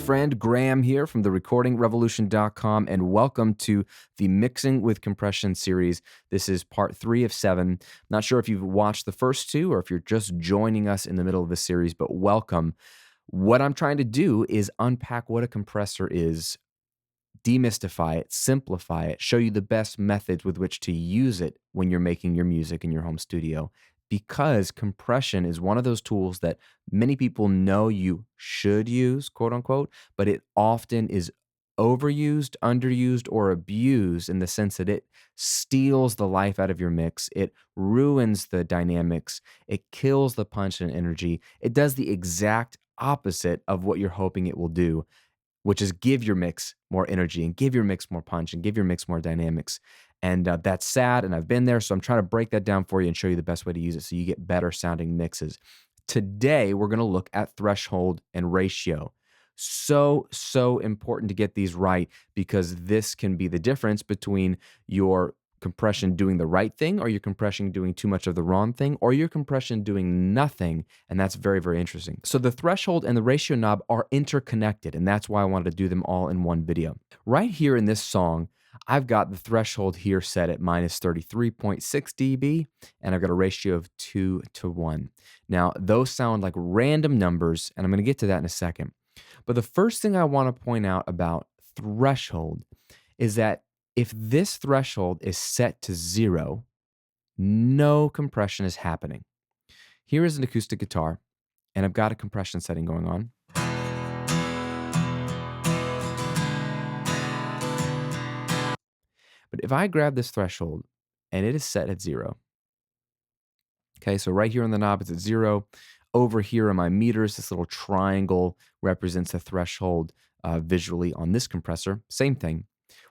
friend Graham here from the recordingrevolution.com, and welcome to the Mixing with Compression series. This is part 3 of 7. Not sure if you've watched the first 2 or if you're just joining us in the middle of the series, but welcome. What I'm trying to do is unpack what a compressor is, demystify it, simplify it, show you the best methods with which to use it when you're making your music in your home studio. Because compression is one of those tools that many people know you should use, quote unquote, but it often is overused, underused, or abused in the sense that it steals the life out of your mix. It ruins the dynamics. It kills the punch and energy. It does the exact opposite of what you're hoping it will do, which is give your mix more energy and give your mix more punch and give your mix more dynamics. And that's sad, and I've been there, so I'm trying to break that down for you and show you the best way to use it so you get better sounding mixes. Today, we're going to look at threshold and ratio. So important to get these right because this can be the difference between your compression doing the right thing or your compression doing too much of the wrong thing or your compression doing nothing, and that's very, very interesting. So the threshold and the ratio knob are interconnected, and that's why I wanted to do them all in one video. Right here in this song, I've got the threshold here set at minus 33.6 dB, and I've got a ratio of 2 to 1. Now, those sound like random numbers, and I'm going to get to that in a second. But the first thing I want to point out about threshold is that if this threshold is set to 0, no compression is happening. Here is an acoustic guitar, and I've got a compression setting going on. But if I grab this threshold and it is set at 0, okay, so right here on the knob it's at 0. Over here on my meters, this little triangle represents the threshold visually on this compressor. Same thing.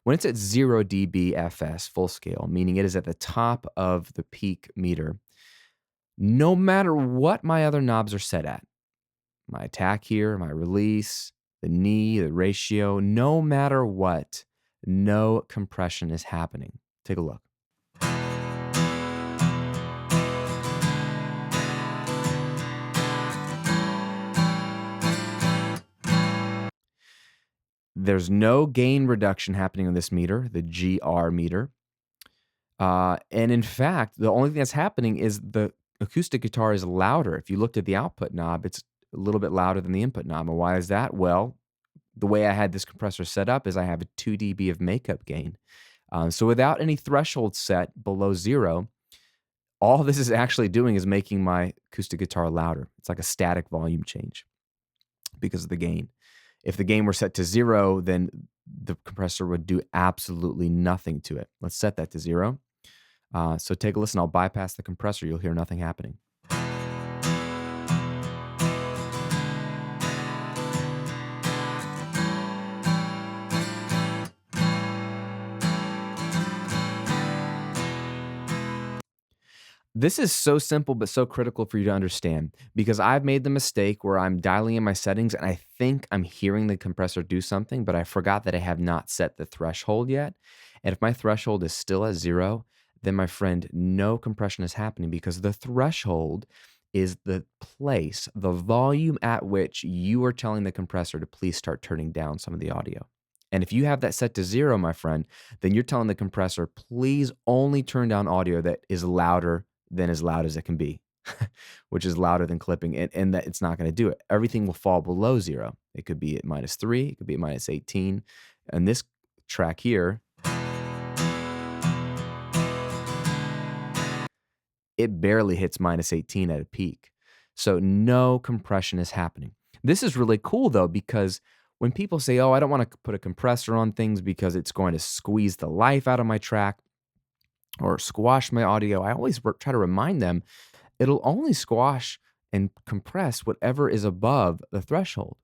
When it's at 0 dB FS, full scale, meaning it is at the top of the peak meter, no matter what my other knobs are set at, my attack here, my release, the knee, the ratio, no matter what, no compression is happening. Take a look. There's no gain reduction happening on this meter, the GR meter. And in fact, the only thing that's happening is the acoustic guitar is louder. If you looked at the output knob, it's a little bit louder than the input knob. And why is that? Well, the way I had this compressor set up is I have a 2 dB of makeup gain. So without any threshold set below 0, all this is actually doing is making my acoustic guitar louder. It's like a static volume change because of the gain. If the gain were set to 0, then the compressor would do absolutely nothing to it. Let's set that to 0. So take a listen. I'll bypass the compressor. You'll hear nothing happening. This is so simple but so critical for you to understand because I've made the mistake where I'm dialing in my settings and I think I'm hearing the compressor do something, but I forgot that I have not set the threshold yet. And if my threshold is still at 0, then my friend, no compression is happening because the threshold is the place, the volume at which you are telling the compressor to please start turning down some of the audio. And if you have that set to 0, my friend, then you're telling the compressor, please only turn down audio that is louder than as loud as it can be, which is louder than clipping, and that it's not going to do it. Everything will fall below 0. It could be at minus 3, it could be at minus 18. And this track here, it barely hits minus 18 at a peak. So no compression is happening. This is really cool though, because when people say, oh, I don't want to put a compressor on things because it's going to squeeze the life out of my track or squash my audio, I always try to remind them it'll only squash and compress whatever is above the threshold.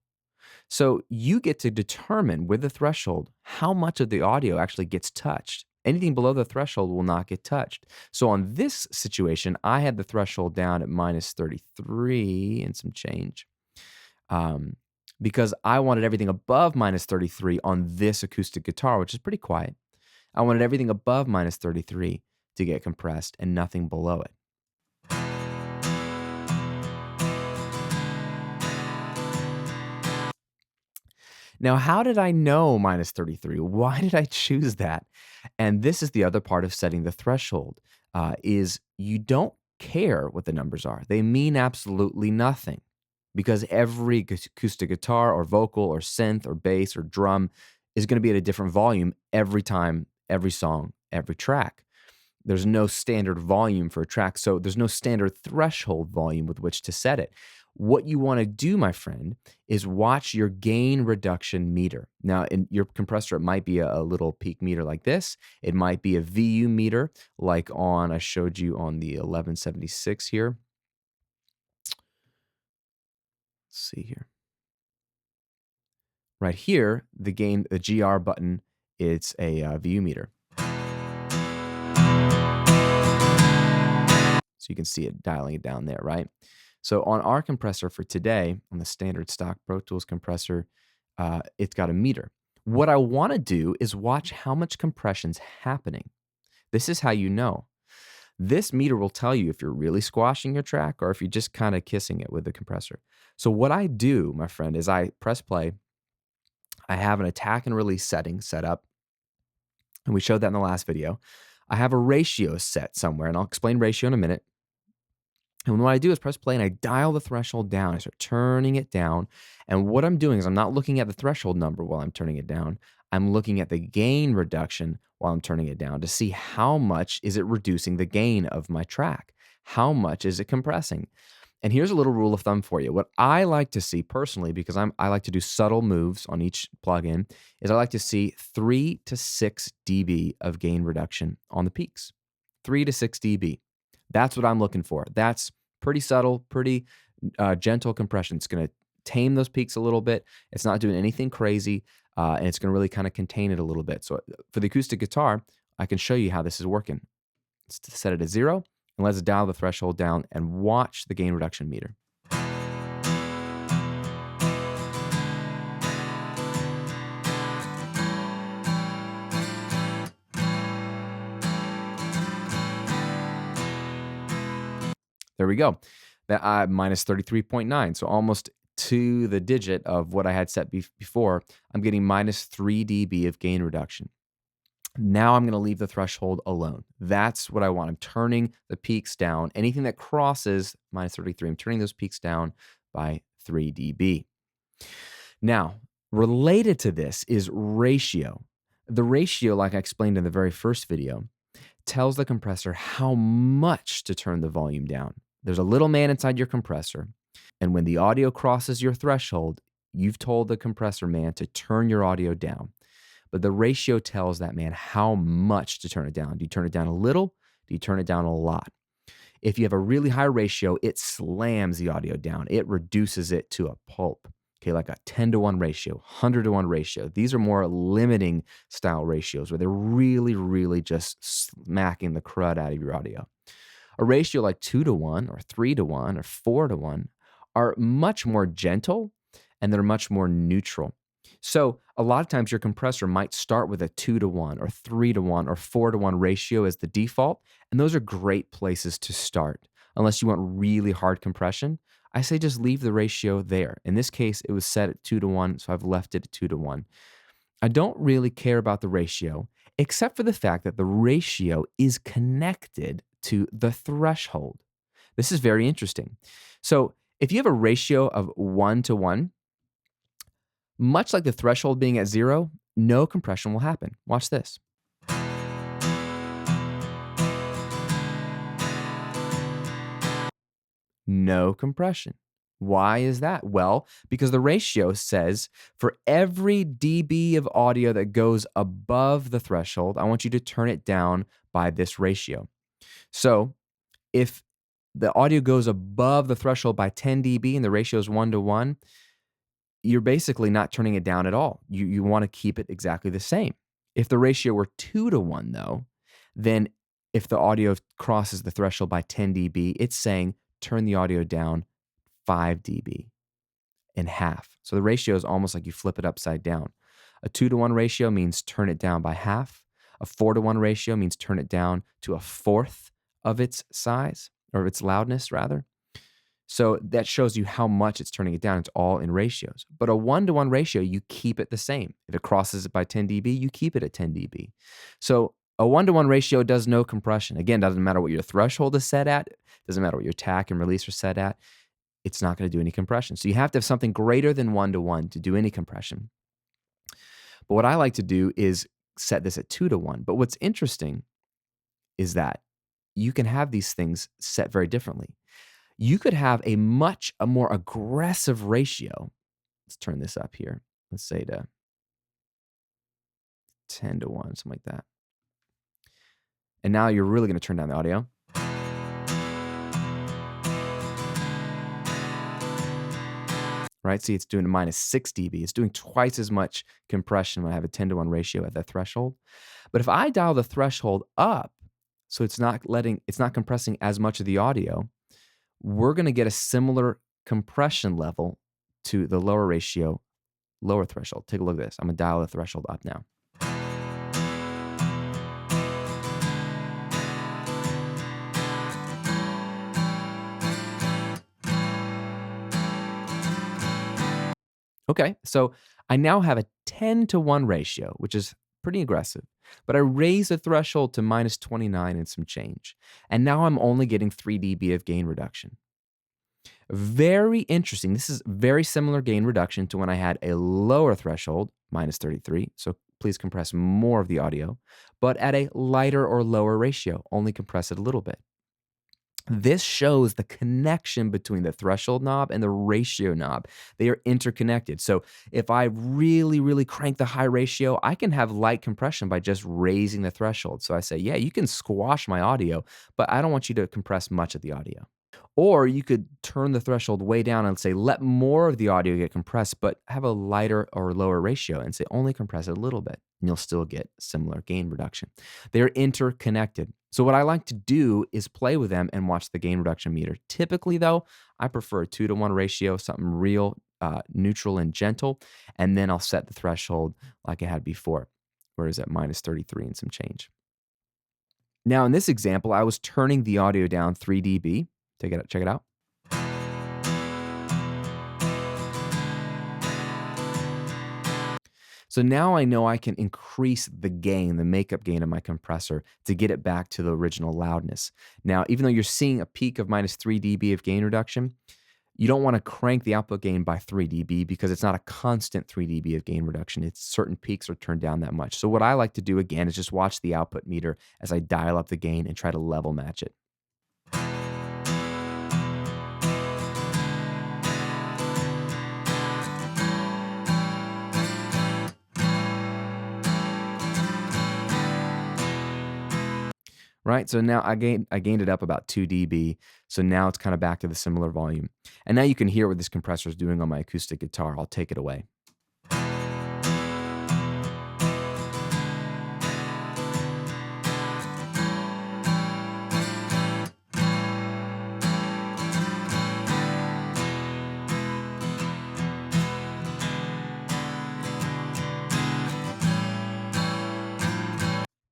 So you get to determine with the threshold how much of the audio actually gets touched. Anything below the threshold will not get touched. So on this situation, I had the threshold down at minus 33 and some change because I wanted everything above minus 33 on this acoustic guitar, which is pretty quiet. I wanted everything above minus 33 to get compressed and nothing below it. Now, how did I know minus 33? Why did I choose that? And this is the other part of setting the threshold, is you don't care what the numbers are. They mean absolutely nothing because every acoustic guitar or vocal or synth or bass or drum is going to be at a different volume every time, every song, every track. There's no standard volume for a track, so there's no standard threshold volume with which to set it. What you want to do, my friend, is watch your gain reduction meter. Now, in your compressor, it might be a little peak meter like this. It might be a VU meter like I showed you on the 1176 here. Let's see here. Right here, the GR button, it's a VU meter. So you can see it dialing it down there, right? So on our compressor for today, on the standard stock Pro Tools compressor, it's got a meter. What I want to do is watch how much compression's happening. This is how you know. This meter will tell you if you're really squashing your track or if you're just kind of kissing it with the compressor. So what I do, my friend, is I press play. I have an attack and release setting set up, and we showed that in the last video. I have a ratio set somewhere, and I'll explain ratio in a minute. And what I do is press play and I dial the threshold down. I start turning it down. And what I'm doing is I'm not looking at the threshold number while I'm turning it down. I'm looking at the gain reduction while I'm turning it down to see how much is it reducing the gain of my track. How much is it compressing? And here's a little rule of thumb for you. What I like to see personally, because I like to do subtle moves on each plugin, is I like to see 3 to 6 dB of gain reduction on the peaks. 3 to 6 dB. That's what I'm looking for. That's pretty subtle, pretty gentle compression. It's going to tame those peaks a little bit. It's not doing anything crazy, and it's going to really kind of contain it a little bit. So for the acoustic guitar, I can show you how this is working. Let's set it at 0, and let's dial the threshold down and watch the gain reduction meter. There we go. That minus 33.9, so almost to the digit of what I had set before. I'm getting minus 3 dB of gain reduction. Now I'm going to leave the threshold alone. That's what I want. I'm turning the peaks down. Anything that crosses minus 33, I'm turning those peaks down by 3 dB. Now, related to this is ratio. The ratio, like I explained in the very first video, tells the compressor how much to turn the volume down. There's a little man inside your compressor, and when the audio crosses your threshold, you've told the compressor man to turn your audio down. But the ratio tells that man how much to turn it down. Do you turn it down a little? Do you turn it down a lot? If you have a really high ratio, it slams the audio down. It reduces it to a pulp. Okay, like a 10-to-1 ratio, 100-to-1 ratio. These are more limiting style ratios where they're really, really just smacking the crud out of your audio. A ratio like 2-to-1 or 3-to-1 or 4-to-1 are much more gentle and they're much more neutral. So a lot of times your compressor might start with a 2-to-1 or 3-to-1 or 4-to-1 ratio as the default, and those are great places to start. Unless you want really hard compression, I say just leave the ratio there. In this case, it was set at 2-to-1, so I've left it at 2-to-1. I don't really care about the ratio, except for the fact that the ratio is connected to the threshold. This is very interesting. So if you have a ratio of 1-to-1, much like the threshold being at 0, no compression will happen. Watch this. No compression. Why is that? Well, because the ratio says for every dB of audio that goes above the threshold, I want you to turn it down by this ratio. So if the audio goes above the threshold by 10 dB and the ratio is 1-to-1, you're basically not turning it down at all. You want to keep it exactly the same. If the ratio were 2-to-1, though, then if the audio crosses the threshold by 10 dB, it's saying turn the audio down 5 dB in half. So the ratio is almost like you flip it upside down. A 2-to-1 ratio means turn it down by half. A 4-to-1 ratio means turn it down to a fourth of its size, or its loudness, rather. So that shows you how much it's turning it down. It's all in ratios. But a 1-to-1 ratio, you keep it the same. If it crosses it by 10 dB, you keep it at 10 dB. So a 1-to-1 ratio does no compression. Again, doesn't matter what your threshold is set at. Doesn't matter what your attack and release are set at. It's not going to do any compression. So you have to have something greater than 1-to-1 to do any compression. But what I like to do is set this at 2-to-1. But what's interesting is that you can have these things set very differently. You could have a more aggressive ratio. Let's turn this up here. Let's say to 10-to-1, something like that. And now you're really going to turn down the audio. Right? See, it's doing a -6 dB. It's doing twice as much compression when I have a 10-to-1 ratio at the threshold. But if I dial the threshold up, so it's not compressing as much of the audio, we're going to get a similar compression level to the lower ratio, lower threshold. Take a look at this. I'm going to dial the threshold up now. Okay, so I now have a 10-to-1 ratio, which is pretty aggressive, but I raise the threshold to -29 and some change. And now I'm only getting 3 dB of gain reduction. Very interesting. This is very similar gain reduction to when I had a lower threshold, -33. So please compress more of the audio, but at a lighter or lower ratio, only compress it a little bit. This shows the connection between the threshold knob and the ratio knob. They are interconnected. So if I really, really crank the high ratio, I can have light compression by just raising the threshold. So I say, yeah, you can squash my audio, but I don't want you to compress much of the audio. Or you could turn the threshold way down and say, let more of the audio get compressed, but have a lighter or lower ratio and say, only compress it a little bit, and you'll still get similar gain reduction. They're interconnected. So what I like to do is play with them and watch the gain reduction meter. Typically, though, I prefer a 2-to-1 ratio, something real neutral and gentle, and then I'll set the threshold like I had before, where it's at -33 and some change. Now, in this example, I was turning the audio down 3 dB. Check it out. So now I know I can increase the gain, the makeup gain of my compressor to get it back to the original loudness. Now, even though you're seeing a peak of -3 dB of gain reduction, you don't want to crank the output gain by 3 dB because it's not a constant 3 dB of gain reduction. It's certain peaks are turned down that much. So what I like to do again is just watch the output meter as I dial up the gain and try to level match it. Right, so now I gained it up about 2 dB, so now it's kind of back to the similar volume. And now you can hear what this compressor is doing on my acoustic guitar. I'll take it away.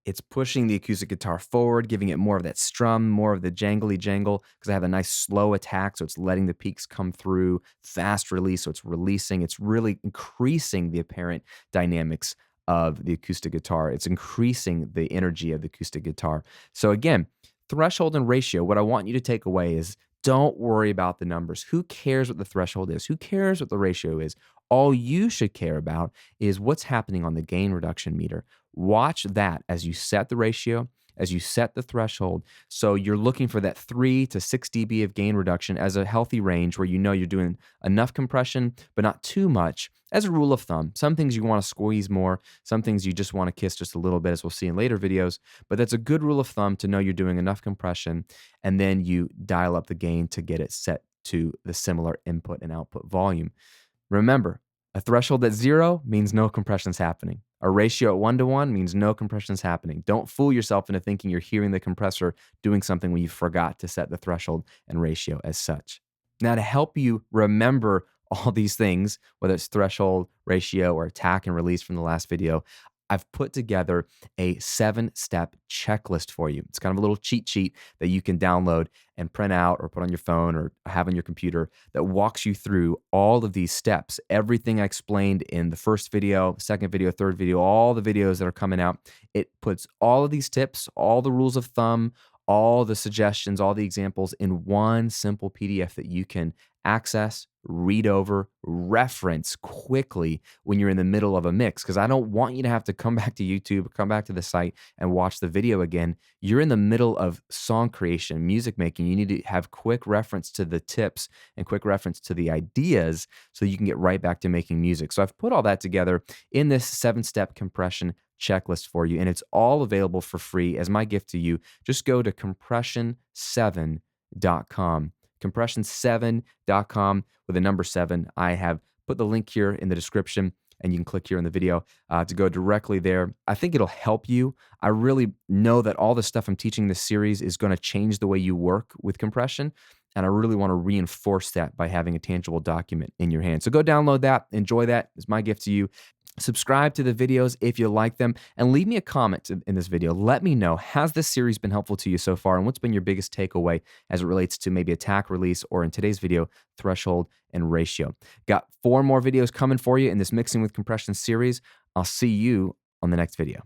It's pushing the acoustic guitar forward, giving it more of that strum, more of the jangly jangle, because I have a nice slow attack, so it's letting the peaks come through, fast release, so it's releasing. It's really increasing the apparent dynamics of the acoustic guitar. It's increasing the energy of the acoustic guitar. So again, threshold and ratio, what I want you to take away is don't worry about the numbers. Who cares what the threshold is? Who cares what the ratio is? All you should care about is what's happening on the gain reduction meter. Watch that as you set the ratio, as you set the threshold. So you're looking for that 3 to 6 dB of gain reduction as a healthy range where you know you're doing enough compression, but not too much. As a rule of thumb, some things you want to squeeze more, some things you just want to kiss just a little bit, as we'll see in later videos. But that's a good rule of thumb to know you're doing enough compression, and then you dial up the gain to get it set to the similar input and output volume. Remember, a threshold at 0 means no compression is happening. A ratio at 1-to-1 means no compression is happening. Don't fool yourself into thinking you're hearing the compressor doing something when you forgot to set the threshold and ratio as such. Now, to help you remember all these things, whether it's threshold, ratio, or attack and release from the last video, I've put together a 7-step checklist for you. It's kind of a little cheat sheet that you can download and print out or put on your phone or have on your computer that walks you through all of these steps. Everything I explained in the first video, second video, third video, all the videos that are coming out. It puts all of these tips, all the rules of thumb, all the suggestions, all the examples in one simple PDF that you can access, read over, reference quickly when you're in the middle of a mix. Because I don't want you to have to come back to YouTube or come back to the site and watch the video again. You're in the middle of song creation, music making. You need to have quick reference to the tips and quick reference to the ideas so you can get right back to making music. So I've put all that together in this 7-step compression checklist for you, and it's all available for free as my gift to you. Just go to compression7.com. compression7.com with the number 7. I have put the link here in the description, and you can click here in the video to go directly there. I think it'll help you. I really know that all the stuff I'm teaching this series is going to change the way you work with compression, and I really want to reinforce that by having a tangible document in your hand. So go download that. Enjoy that. It's my gift to you. Subscribe to the videos if you like them, and leave me a comment in this video. Let me know, has this series been helpful to you so far, and what's been your biggest takeaway as it relates to maybe attack, release, or in today's video, threshold and ratio. Got 4 more videos coming for you in this Mixing with Compression series. I'll see you on the next video.